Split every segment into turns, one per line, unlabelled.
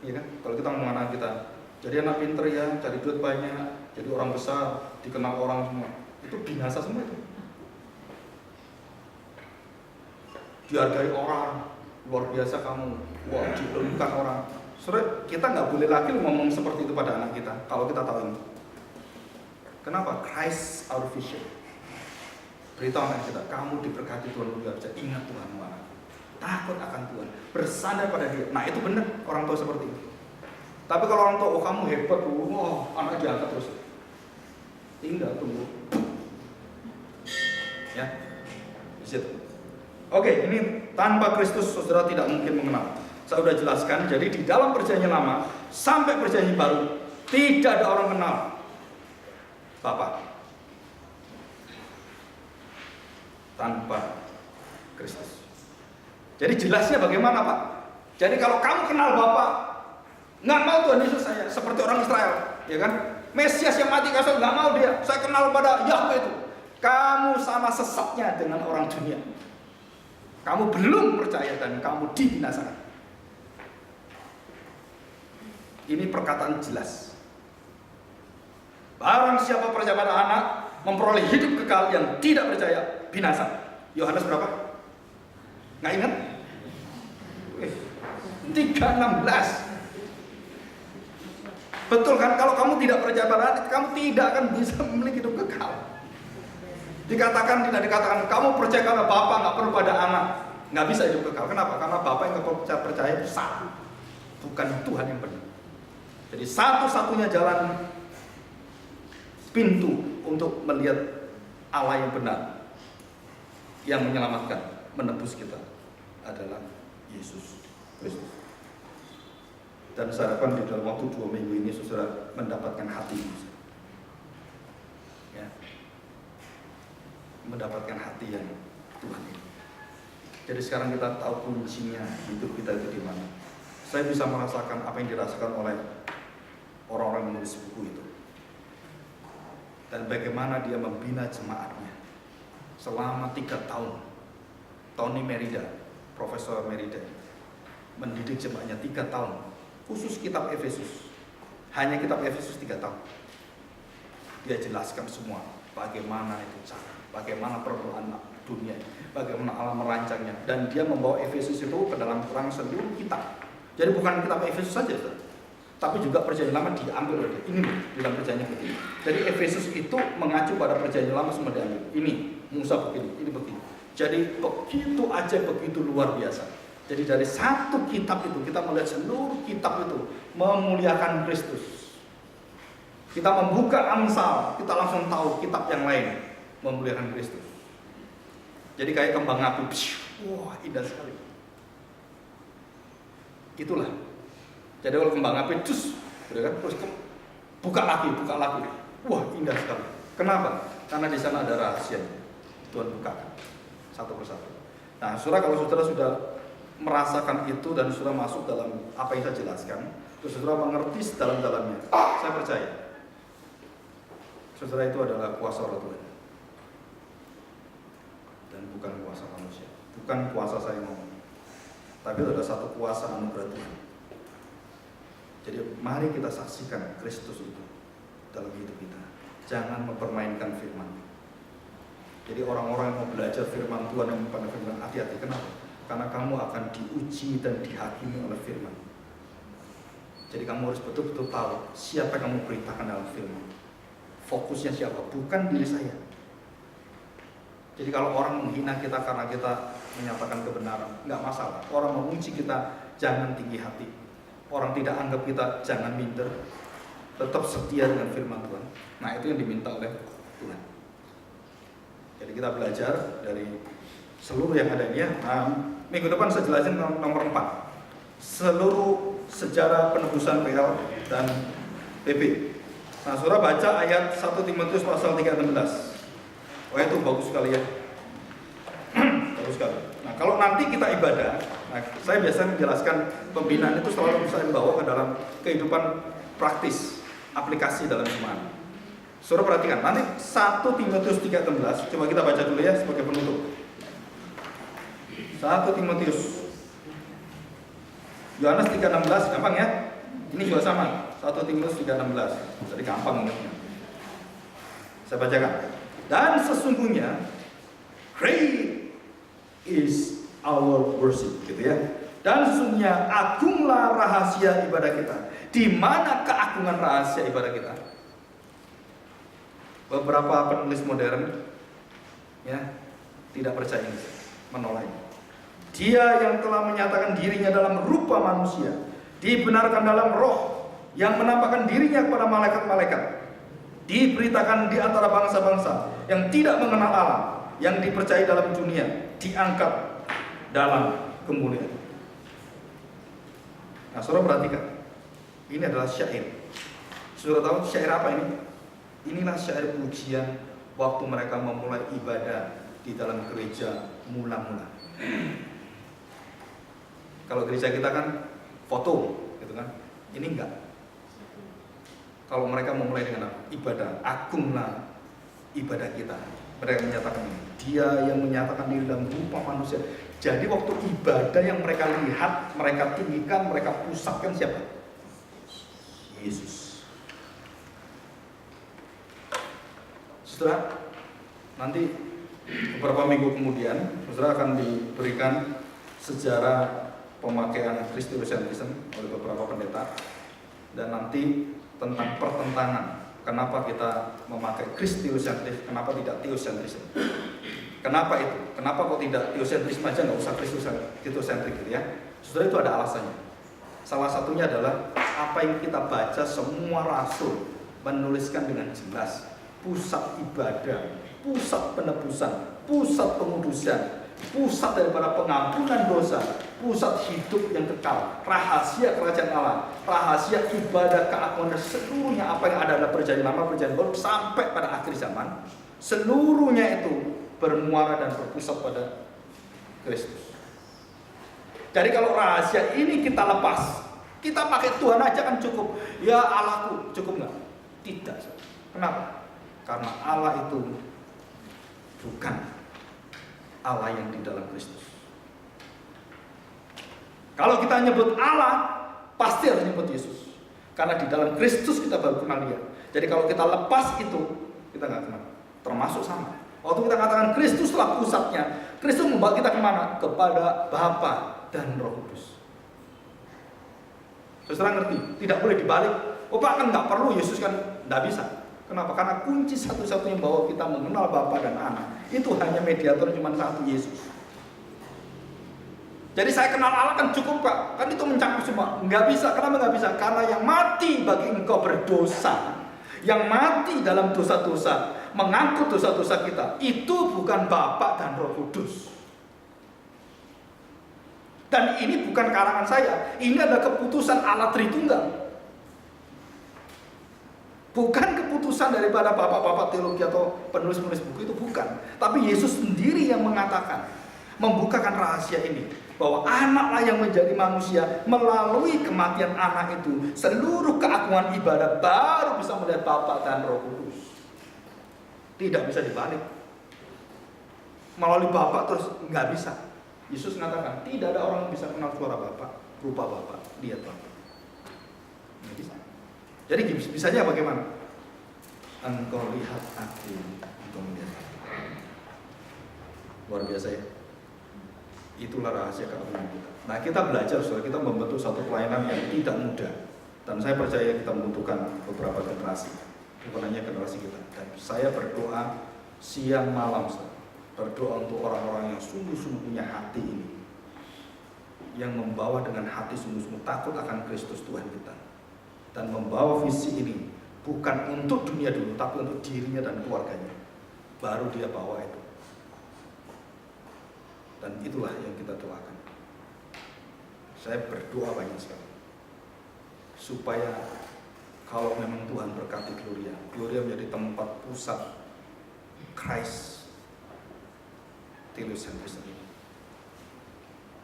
Iya kan? Kalau kita ngomong anak kita, jadi anak pinter ya, cari duit banyak, jadi orang besar, dikenal orang semua, itu binasa semua itu. Dihargai orang, luar biasa kamu, wah diperlukan orang. Soalnya kita nggak boleh lagi ngomong seperti itu pada anak kita, kalau kita tahu ini. Kenapa? Christ our vision. Beritahu anak kita, kamu diberkati Tuhan luar biasa. Ingat Tuhan anak. Takut akan Tuhan, bersandar pada Dia. Nah itu benar orang tua seperti itu. Tapi kalau orang tua, oh kamu hebat, wah anak diangkat terus. Tinggal tunggu. Ya, Oke, ini tanpa Kristus saudara tidak mungkin mengenal. Saya sudah jelaskan. Jadi di dalam perjanjian lama sampai perjanjian baru tidak ada orang kenal Bapa tanpa Kristus. Jadi jelasnya bagaimana Pak? Jadi kalau kamu kenal Bapa, nggak mau Tuhan Yesus saya seperti orang Israel, ya kan? Mesias yang mati kasih nggak mau dia. Saya kenal pada Yahweh itu. Kamu sama sesatnya dengan orang dunia. Kamu belum percaya dan kamu dibinasakan. Ini perkataan jelas. Barang siapa percaya pada anak memperoleh hidup kekal, yang tidak percaya binasa. Yohanes berapa? Nggak ingat? 3:16. Betul kan? Kalau kamu tidak percaya pada anak, kamu tidak akan bisa memiliki hidup kekal. Dikatakan, tidak dikatakan kamu percaya karena Bapa, nggak perlu pada anak, nggak bisa hidup kekal. Kenapa? Karena Bapa yang percaya salah, bukan Tuhan yang benar. Jadi satu-satunya jalan pintu untuk melihat Allah yang benar, yang menyelamatkan, menebus kita adalah Yesus Kristus. Dan saya harapkan di dalam waktu 2 minggu ini saudara mendapatkan hati Yesus. Ya. Mendapatkan hati yang Tuhan ini. Jadi sekarang kita tahu kuncinya hidup kita itu di mana. Saya bisa merasakan apa yang dirasakan oleh orang-orang yang menulis buku itu. Dan bagaimana dia membina jemaatnya selama 3 tahun. Tony Merida, Profesor Merida, mendidik jemaatnya 3 tahun. Khusus kitab Efesus. Hanya kitab Efesus 3 tahun. Dia jelaskan semua bagaimana itu cara, bagaimana permulaan dunia, bagaimana Allah merancangnya, dan dia membawa Efesus itu ke dalam perang seluruh kitab. Jadi bukan kitab Efesus saja, tapi juga perjanjian lama diambil oleh dia. Ini di dalam perjanjian begini. Jadi Efesus itu mengacu pada perjanjian lama semua diambil. Ini Musa begini, ini begini. Jadi begitu aja, begitu luar biasa. Jadi dari satu kitab itu kita melihat seluruh kitab itu memuliakan Kristus. Kita membuka Amsal, kita langsung tahu kitab yang lain memuliakan Kristus. Jadi kayak kembang api, wah indah sekali. Itulah. Jadi kalau kembang api, terus buka lagi, wah indah sekali. Kenapa? Karena di sana ada rahasia. Tuhan bukakan satu persatu. Nah, saudara, kalau saudara sudah merasakan itu dan sudah masuk dalam apa yang saya jelaskan, terus saudara mengerti sedalam-dalamnya, saya percaya saudara itu adalah kuasa roh Tuhan dan bukan kuasa manusia, bukan kuasa saya ngomong, tapi itu ada satu kuasa anugerah Tuhan. Jadi mari kita saksikan Kristus itu dalam hidup kita. Jangan mempermainkan firman. Jadi orang-orang yang mau belajar firman Tuhan, yang memandang firman, hati-hati. Kenapa? Karena kamu akan diuji dan dihakimi oleh firman. Jadi kamu harus betul-betul tahu siapa yang kamu beritakan dalam firman. Fokusnya siapa? Bukan diri saya. Jadi kalau orang menghina kita karena kita menyatakan kebenaran, nggak masalah. Orang menguji kita, jangan tinggi hati. Orang tidak anggap kita, jangan minder. Tetap setia dengan firman Tuhan. Nah itu yang diminta oleh Tuhan. Jadi kita belajar dari seluruh yang ada ini ya. Minggu depan saya jelasin nomor 4. Seluruh sejarah penebusan PL dan PP. Nah, saudara baca ayat 1 Timotius pasal 3:16. Wah itu bagus sekali ya. Bagus sekali. Nah, kalau nanti kita ibadah, nah, saya biasa menjelaskan pembinaan itu selalu saya bawa ke dalam kehidupan praktis, aplikasi dalam jemaat. Saudara perhatikan, nanti 1 Timotius 3:16, coba kita baca dulu ya sebagai penutup. 1 Timotius. Yohanes 3:16, gampang ya? Ini juga sama, 1 Timotius 3:16. Jadi gampang ingatnya. Saya bacakan. Dan sesungguhnya great is our worship, gitu ya. Dan sesungguhnya agunglah rahasia ibadah kita. Di mana keagungan rahasia ibadah kita? Beberapa penulis modern ya tidak percaya ini, menolak. Dia yang telah menyatakan dirinya dalam rupa manusia, dibenarkan dalam roh, yang menampakkan dirinya kepada malaikat-malaikat, diberitakan di antara bangsa-bangsa yang tidak mengenal Allah, yang dipercayai dalam dunia, diangkat dalam kemuliaan. Nah, saudara perhatikan, ini adalah syair. Saudara tahu syair apa ini? Inilah syair pujian waktu mereka memulai ibadah di dalam gereja mula-mula. Kalau gereja kita kan foto, gitu kan? Ini enggak. Kalau mereka memulai dengan apa? Ibadah, agunglah ibadah kita. Mereka menyatakan ini. Dia yang menyatakan diri dalam rupa manusia. Jadi waktu ibadah yang mereka lihat, mereka tinggikan, mereka pusatkan siapa? Yesus. Saudara, nanti beberapa minggu kemudian, saudara akan diberikan sejarah pemakaian Christocentrism oleh beberapa pendeta, dan nanti tentang pertentangan. Kenapa kita memakai Christocentrism, kenapa tidak Theocentrism? Kenapa itu? Kenapa kok tidak Theocentrism aja, nggak usah Christocentrism gitu ya? Saudara, itu ada alasannya. Salah satunya adalah apa yang kita baca, semua rasul menuliskan dengan jelas pusat ibadah, pusat penebusan, pusat pengudusan, pusat daripada pengampunan dosa, pusat hidup yang kekal, rahasia kerajaan Allah, rahasia ibadah keagungan, seluruhnya apa yang ada dalam perjanjian lama, perjanjian baru sampai pada akhir zaman, seluruhnya itu bermuara dan berpusat pada Kristus. Jadi kalau rahasia ini kita lepas, kita pakai Tuhan aja kan cukup. Ya Allahku, cukup nggak? Tidak. Kenapa? Karena Allah itu bukan Allah yang di dalam Kristus. Kalau kita nyebut Allah, pasti harus nyebut Yesus. Karena di dalam Kristus kita baru kenal Dia. Jadi kalau kita lepas itu, kita nggak kenal. Termasuk sama. Waktu kita katakan Kristuslah pusatnya, Kristus membawa kita kemana? Kepada Bapa dan Roh Kudus. Saudara ngerti? Tidak boleh dibalik. Oh Pak, kan nggak perlu Yesus kan? Nggak bisa. Kenapa? Karena kunci satu-satunya bahwa kita mengenal Bapa dan Anak itu hanya mediator, cuma satu, Yesus. Jadi saya kenal Allah kan cukup Pak, kan itu mencakup semua. Nggak bisa. Kenapa nggak bisa? Karena yang mati bagi engkau berdosa, yang mati dalam dosa-dosa, mengangkut dosa-dosa kita, itu bukan Bapa dan Roh Kudus. Dan ini bukan karangan saya, ini adalah keputusan Allah Tritunggal. Bukan keputusan daripada bapak-bapak teologi atau penulis-penulis buku, itu bukan. Tapi Yesus sendiri yang mengatakan, membukakan rahasia ini, bahwa anaklah yang menjadi manusia. Melalui kematian anak itu, seluruh keagungan ibadah baru bisa melihat Bapa dan Roh Kudus. Tidak bisa dibalik. Melalui Bapa terus nggak bisa. Yesus mengatakan, tidak ada orang yang bisa kenal suara Bapa, rupa Bapa, lihat Bapa. Nggak bisa. Jadi bisanya bagaimana? Engkau lihat aku, engkau melihat aku. Luar biasa ya. Itulah rahasia keagungan kita. Nah, kita belajar, saudara, kita membentuk satu pelayanan yang tidak mudah. Dan saya percaya kita membutuhkan beberapa generasi, bukan hanya generasi kita. Dan saya berdoa siang malam, saudara, berdoa untuk orang-orang yang sungguh-sungguh punya hati ini, yang membawa dengan hati sungguh-sungguh takut akan Kristus Tuhan kita, dan membawa visi ini bukan untuk dunia dulu, tapi untuk dirinya dan keluarganya. Baru dia bawa itu. Dan itulah yang kita doakan. Saya berdoa banyak sekali, supaya kalau memang Tuhan berkati Gloria, Gloria menjadi tempat pusat Christ Theocentrism ini.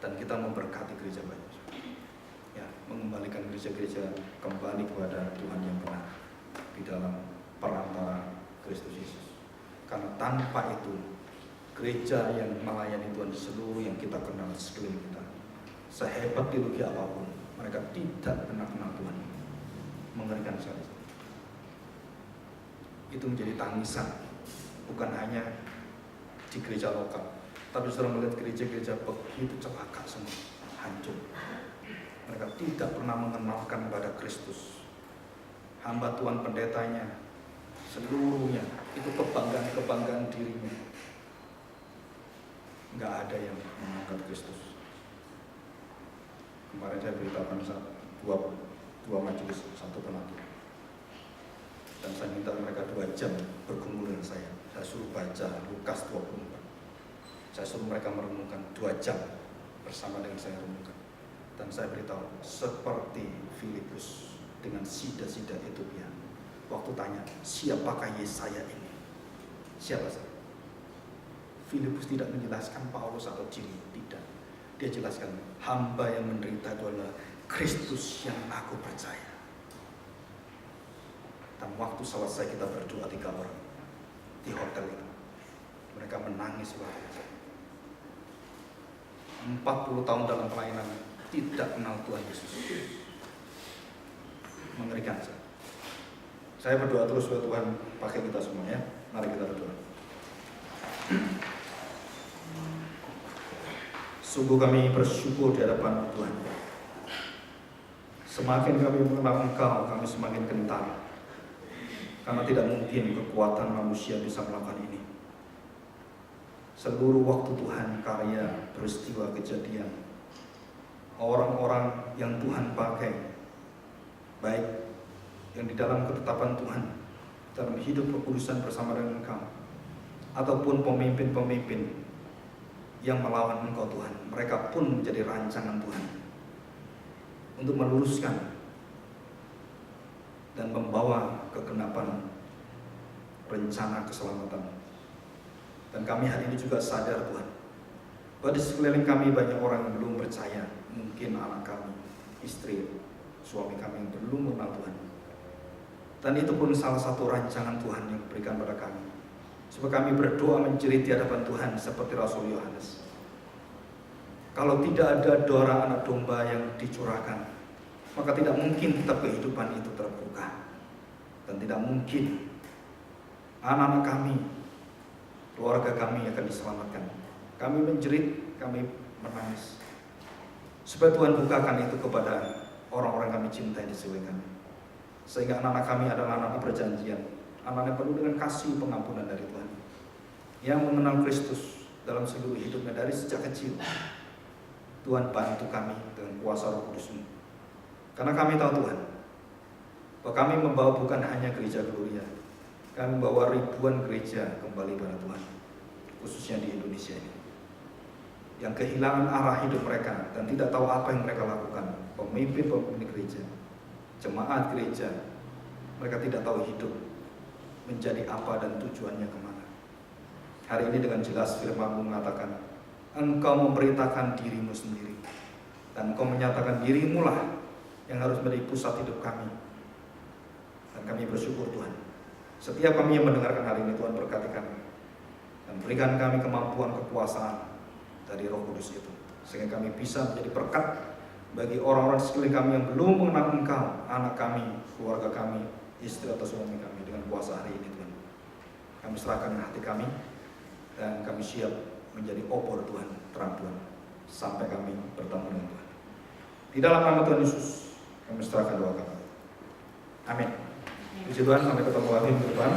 Dan kita memberkati gereja banyak, ya, mengembalikan gereja-gereja kembali kepada Tuhan yang benar di dalam perantara Kristus Yesus. Karena tanpa itu, gereja yang melayani Tuhan di seluruh yang kita kenal sekeliling kita, sehebat teologi apapun, Mereka tidak pernah kenal Tuhan. Mengerikan sekali. Itu menjadi tangisan, bukan hanya di gereja lokal, tapi saudara melihat gereja-gereja begitu celaka semua, hancur. Mereka tidak pernah mengenalkan kepada Kristus. Hamba Tuhan pendetanya, seluruhnya itu kebanggaan dirinya. Nggak ada yang mengangkat Kristus. Kemarin saya beritakan dua majelis, satu penatu, dan saya minta mereka 2 jam bergumul dengan saya. Saya suruh baca Lukas 24. Saya suruh mereka merenungkan 2 jam bersama dengan saya renungkan. Dan saya beritahu, seperti Filipus dengan sida-sida Ethiopia. Waktu tanya, siapakah Yesaya ini? Siapa saya? Filipus tidak menjelaskan Paulus atau Jili, tidak. Dia jelaskan, hamba yang menderita itu adalah Kristus yang aku percaya. Dan waktu selesai kita berdoa 3 orang di hotel itu, mereka menangis luar biasa. 40 tahun dalam pelayanan tidak kenal Tuhan Yesus. Mengerikan. Saya berdoa terus supaya Tuhan pakai kita semua, ya. Mari kita berdoa. Sungguh kami bersyukur di hadapan Tuhan. Semakin kami mengenal Engkau, kami semakin gentar. Karena tidak mungkin kekuatan manusia bisa melakukan ini. Seluruh waktu Tuhan karya, peristiwa, kejadian, orang-orang yang Tuhan pakai, baik yang di dalam ketetapan Tuhan, dalam hidup kekudusan bersama dengan Engkau, ataupun pemimpin-pemimpin yang melawan Engkau Tuhan, mereka pun menjadi rancangan Tuhan untuk meluruskan dan membawa kegenapan rencana keselamatan. Dan kami hari ini juga sadar Tuhan, bahwa di sekeliling kami banyak orang yang belum percaya. Mungkin anak kami, istri, suami kami yang belum mengenal Tuhan. Dan itu pun salah satu rancangan Tuhan yang diberikan pada kami, supaya kami berdoa menjerit di hadapan Tuhan seperti Rasul Yohanes. Kalau tidak ada darah anak domba yang dicurahkan, maka tidak mungkin kitab kehidupan itu terbuka. Dan tidak mungkin anak-anak kami, keluarga kami akan diselamatkan. Kami menjerit, kami menangis, supaya Tuhan bukakan itu kepada orang-orang kami cintai di sekeliling kami. Sehingga anak-anak kami adalah anak perjanjian, anak-anak penuh dengan kasih pengampunan dari Tuhan, yang mengenal Kristus dalam seluruh hidupnya dari sejak kecil. Tuhan bantu kami dengan kuasa Roh Kudus-Mu. Karena kami tahu Tuhan, bahwa kami membawa bukan hanya gereja Gloria, kami membawa ribuan gereja kembali pada Tuhan, khususnya di Indonesia ini, yang kehilangan arah hidup mereka dan tidak tahu apa yang mereka lakukan. Pemimpin-pemimpin gereja, jemaat gereja, mereka tidak tahu hidup menjadi apa dan tujuannya kemana. Hari ini dengan jelas firman-Mu mengatakan, Engkau memberitakan dirimu sendiri, dan Engkau menyatakan dirimu lah yang harus menjadi pusat hidup kami. Dan kami bersyukur Tuhan, setiap kami yang mendengarkan hari ini, Tuhan berkati kami dan berikan kami kemampuan kekuasaan dari Roh Kudus itu, sehingga kami bisa menjadi berkat bagi orang-orang sekeliling kami yang belum mengenal Engkau, anak kami, keluarga kami, istri atau suami kami, dengan kuasa hari ini Tuhan. Kami serahkan hati kami dan kami siap menjadi obor Tuhan, terang Tuhan, sampai kami bertemu dengan Tuhan. Di dalam nama Tuhan Yesus kami serahkan doa kami. Amin. Puji Tuhan, sampai ketemu lagi minggu depan.